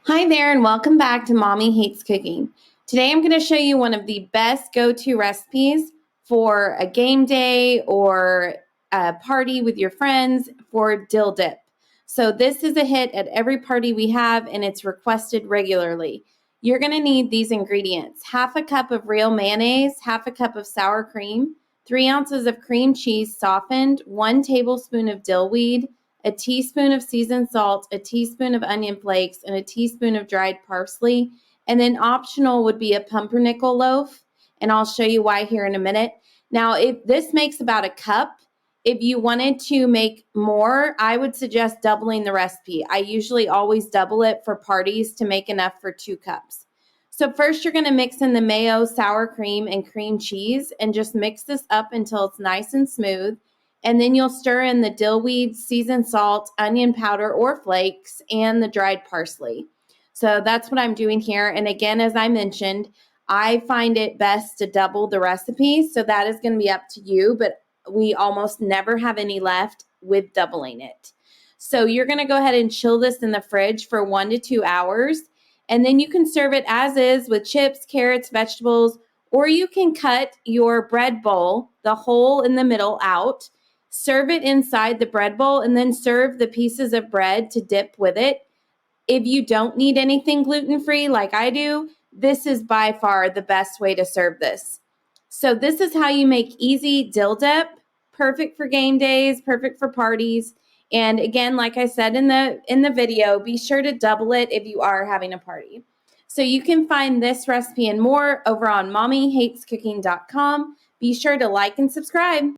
Hi there and welcome back to Mommy Hates Cooking. Today I'm going to show you one of the best go-to recipes for a game day or a party with your friends for dill dip. So this is a hit at every party we have and it's requested regularly. You're going to need these ingredients: half a cup of real mayonnaise, half a cup of sour cream, 3 ounces of cream cheese softened, 1 tablespoon of dill weed, a teaspoon of seasoned salt, a teaspoon of onion flakes, and a teaspoon of dried parsley. And then optional would be a pumpernickel loaf, and I'll show you why here in a minute. Now, if this makes about a cup, if you wanted to make more, I would suggest doubling the recipe. I usually always double it for parties to make enough for 2 cups. So first you're going to mix in the mayo, sour cream, and cream cheese, and just mix this up until it's nice and smooth. And then you'll stir in the dill weed, seasoned salt, onion powder or flakes, and the dried parsley. So that's what I'm doing here. And again, as I mentioned, I find it best to double the recipe. So that is going to be up to you, but we almost never have any left with doubling it. So you're going to go ahead and chill this in the fridge for 1 to 2 hours. And then you can serve it as is with chips, carrots, vegetables, or you can cut your bread bowl, the hole in the middle, out. Serve it inside the bread bowl and then serve the pieces of bread to dip with it. If you don't need anything gluten-free like I do, this is by far the best way to serve this. So this is how you make easy dill dip, perfect for game days, perfect for parties. And again, like I said in the video, be sure to double it if you are having a party. So you can find this recipe and more over on mommyhatescooking.com. Be sure to like and subscribe.